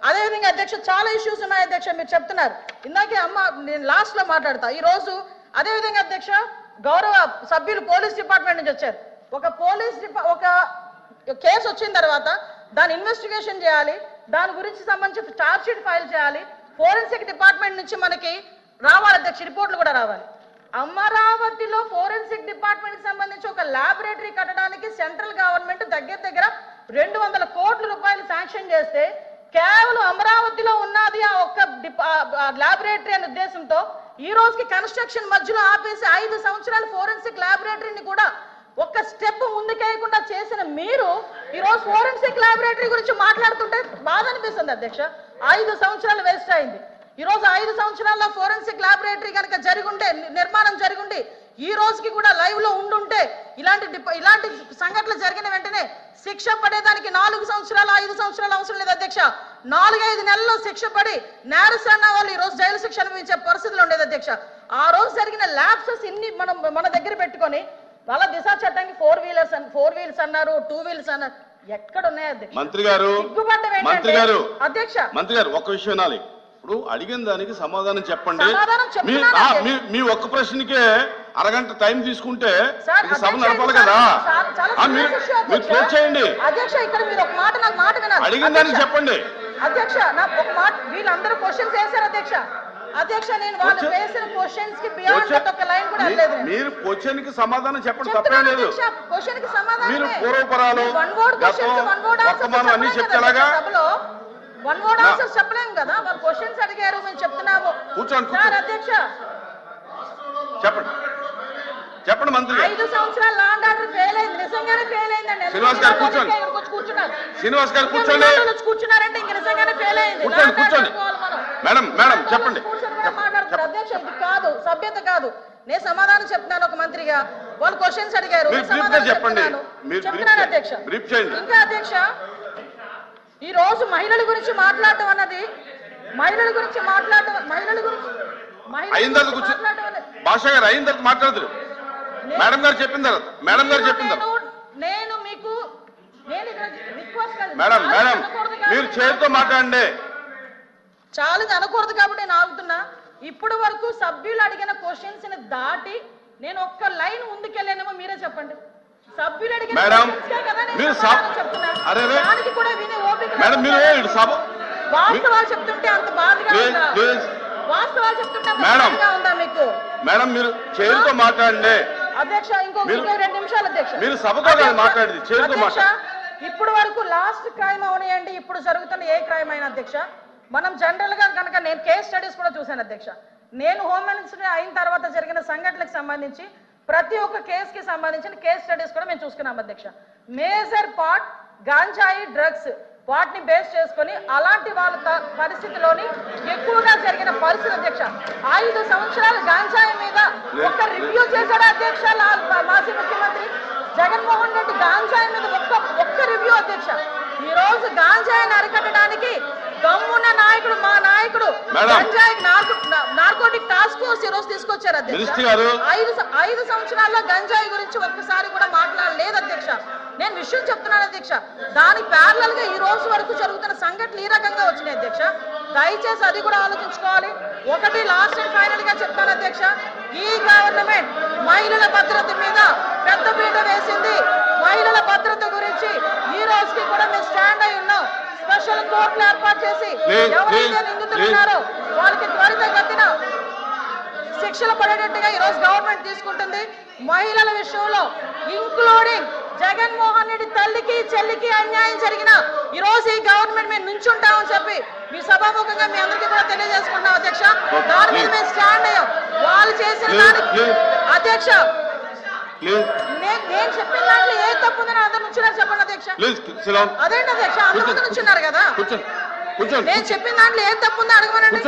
అదేవిధంగా అధ్యక్ష చాలా ఇష్యూస్ ఉన్నాయి అధ్యక్ష, మీరు చెప్తున్నారు ఇందాకే అమ్మ, నేను లాస్ట్ లో మాట్లాడతా. ఈ రోజు అదేవిధంగా అధ్యక్ష గౌరవ సభ్యులు పోలీస్ డిపార్ట్మెంట్ నుంచి వచ్చారు. ఒక కేసు వచ్చిన తర్వాత దాని ఇన్వెస్టిగేషన్ చేయాలి, దాని గురించి సంబంధించి ఛార్జ్ షీట్ ఫైల్ చేయాలి, ఫోరెన్సిక్ డిపార్ట్మెంట్ నుంచి మనకి రావాలి అధ్యక్ష, రిపోర్ట్లు కూడా రావాలి. అమరావతిలో ఫోరెన్సిక్ డిపార్ట్మెంట్ కి సంబంధించి ఒక ల్యాబొరేటరీ కట్టడానికి సెంట్రల్ గవర్నమెంట్ దగ్గర 200 కోట్ల రూపాయలు శాంక్షన్ చేస్తే కేవలం అమరావతిలో ఉన్నది ఆ ఒక్క ల్యాబొరేటరీ అనే ఉద్దేశంతో ఈ రోజుకి కన్స్ట్రక్షన్ మధ్యలో ఆపేసి 5 సంవత్సరాల ఫోరెన్సిక్ ల్యాబొరేటరీని కూడా ఒక్క స్టెప్ ముందుకేయకుండా చేసిన మీరు ఈ రోజు ఫోరెన్సిక్ ల్యాబొరేటరీ గురించి మాట్లాడుతుంటే బాధ అనిపిస్తుంది అధ్యక్ష. 5 సంవత్సరాలు వేస్ట్ అయింది. ఈ రోజు 5 సంవత్సరాల్లో ఫోరెన్సిక్ ల్యాబొరేటరీ కనుక జరిగుంటే, నిర్మాణం జరిగుంటే, ఈ రోజుకి కూడా లైవ్ లో ఉండుంటే ఇలాంటి సంఘటనలు జరిగిన వెంటనే శిక్ష పడేదానికి 4 సంవత్సరాలు 5 సంవత్సరాలు అవసరం లేదు అధ్యక్ష. 4-5 నెలల్లో శిక్ష పడి నేరస్తున్న వాళ్ళు ఈ రోజు జైలు శిక్ష అనుభవించే పరిస్థితులు ఉండేది అధ్యక్ష. ఆ రోజు జరిగిన ల్యాప్సెస్ ఇన్ని మన దగ్గర పెట్టుకొని వాళ్ళ దిశ చట్టానికి 4 వీల్స్ అన్నారు, 2 వీల్స్ అన్నారు, ఎక్కడ ఉన్నాయి అధ్యక్ష? మంత్రి గారు అధ్యక్ష ఒక విషయం వినాలి. ఇప్పుడు అడిగిన దానికి సమాధానం చెప్పండి. మీ ఒక్క ప్రశ్నకే అరగంట టైం తీసుకుంటే సభ నడపాలి కదా. మీరు క్లోజ్ చేయండి. అడిగిన దానికి చెప్పండి అధ్యక్ష. నాకు ఒక మాట, వీళ్ళందరూ క్వశ్చన్స్ వేశారు అధ్యక్ష. అధ్యక్ష నేను వాళ్ళు వేసిన క్వశ్చన్స్ కి బియాండ్ ఒక లైన్ కూడా లేదు. మీరు క్వశ్చన్ కి సమాధానం చెప్పండి, తప్పేం లేదు. క్వశ్చన్ కి సమాధానం మీరు పూర్వపరాలు వర్తమానం అన్ని చెప్తేలాగా వన్ వర్డ్ ఆన్సర్ చెప్పలేం కదా. వాళ్ళు క్వశ్చన్స్ అడిగారు, మేము చెప్తున్నాము. కూర్చోండి అధ్యక్ష చెప్పండి మంత్రి. 5 సంవత్సరాలు లా అండ్ ఆర్డర్ ఫెయిల్ అయింది, నిజంగానే ఫెయిల్ అయిందండి. శ్రీనివాస్ గారు కూర్చోండి. శ్రీనివాస్ గారు కూర్చోండి. కూర్చున్నారంటే ఇంక నిజంగానే ఫెయిల్ అయింది. కూర్చోండి. మేడం చెప్పండి. మాట్లాడుతున్నారు అధ్యక్ష, ఇది కాదు, సభ్యత కాదు. నేను సమాధానం చెప్తున్నాను ఒక మంత్రిగా. వాళ్ళు క్వశ్చన్స్ అడిగారు, చెప్పండి. చెప్తున్నాను అధ్యక్ష. ఇంకా అధ్యక్ష ఈ రోజు మహిళల గురించి మాట్లాడటం అన్నది, మహిళల గురించి భాష గారు అయిన తర్వాత మాట్లాడతారు. మేడం గారు చెప్పిన తర్వాత నేను మీకు రిక్వెస్ట్ మేడం మీరు చేతితో మాట్లాడండి. చాలా అనకూడదు కాబట్టి నేను ఆగుతున్నా. ఇప్పటి వరకు సభ్యులు అడిగిన క్వశ్చన్స్ ని దాటి నేను ఒక్క లైన్ ముందుకెళ్ళానేమో మీరే చెప్పండి. సభ్యులు అడిగిన వాస్తవాలు చెప్తుంటే అంత బాధగా ఉందా? వాస్తవాలు చెప్తుంటే ఉందా మీకు? మేడం మీరు చేతితో మాట్లాడండి అధ్యక్ష. ఇంకొక 2 నిమిషాలు అధ్యక్ష. మీరు సభతో మాట్లాడింది చేతితో మాట్లాడండి. ఇప్పుడు వరకు లాస్ట్ క్రైమ్ అవనియండి, ఇప్పుడు జరుగుతున్న ఏ క్రైమ్ అయినా అధ్యక్ష, మనం జనరల్ గా కనుక నేను కేస్ స్టడీస్ కూడా చూశాను అధ్యక్ష. నేను హోమ్ మినిస్టర్ అయిన తర్వాత జరిగిన సంఘటనలకు సంబంధించి ప్రతి ఒక్క కేసుకి సంబంధించిన కేస్ స్టడీస్ కూడా మేము చూసుకున్నాం అధ్యక్ష. మేజర్ పార్ట్ గాంజాయి డ్రగ్స్ వాటిని బేస్ చేసుకొని అలాంటి వాళ్ళ పరిస్థితిలోని ఎక్కువగా జరిగిన పరిస్థితి అధ్యక్ష. 5 సంవత్సరాలు గాంజాయి మీద ఒక్క రివ్యూ చేశాడు అధ్యక్ష మాజీ ముఖ్యమంత్రి జగన్మోహన్ రెడ్డి. గాంజాయి మీద ఒక్క రివ్యూ అధ్యక్ష. ఈ రోజు గాంజాయిని అరికట్టడానికి దమ్మున్న నాయకుడు మా నాయకుడు గంజాయి నార్కోటిక్ టాస్క్ ఫోర్స్ ఈ రోజు తీసుకొచ్చారు అధ్యక్ష. 5 సంవత్సరాల్లో గంజాయి గురించి ఒక్కసారి కూడా మాట్లాడలేదు అధ్యక్ష. నేను విషయం చెప్తున్నాను అధ్యక్ష. దాని ప్యారలల్ గా ఈ రోజు వరకు జరుగుతున్న సంఘటనలు ఈ రకంగా వచ్చినాయి అధ్యక్ష. దయచేసి అది కూడా ఆలోచించుకోవాలి. ఒకటి లాస్ట్ అండ్ ఫైనల్ గా చెప్తాను అధ్యక్ష, ఈ గవర్నమెంట్ మహిళల భద్రత మీద పెద్ద పీట వేసింది. మహిళల భద్రత గురించి ఈ రోజుకి కూడా మేము స్టాండ్ అయి ఉన్నాం. స్పెషల్ కోర్టులు ఏర్పాటు చేసి ఎవరైతే నిందితులు ఉన్నారో వాళ్ళకి త్వరితగతిన శిక్షలు పడేటట్టుగా ఈ రోజు గవర్నమెంట్ తీసుకుంటుంది. మహిళల విషయంలో ఇంక్లూడింగ్ జగన్మోహన్ రెడ్డి తల్లికి చెల్లికి అన్యాయం జరిగిన ఈ రోజు ఈ గవర్నమెంట్ మేము నుంచుంటామని చెప్పి మీ సభాముఖంగా మీ అందరికీ కూడా తెలియజేసుకుంటాం అధ్యక్ష. దాని మీద మేము స్టాండ్ అయ్యాం. వాళ్ళు చేసిన దానికి అధ్యక్ష నేను చెప్పిన దాంట్లో ఏ తప్పు ఉందని అందరు నుంచున్నారు చెప్పండి అధ్యక్ష. అదేంటి అధ్యక్ష, అందరూ నుంచున్నారు కదా. నేను చెప్పిన దాంట్లో ఏ తప్పు ఉందో అడగమనండి.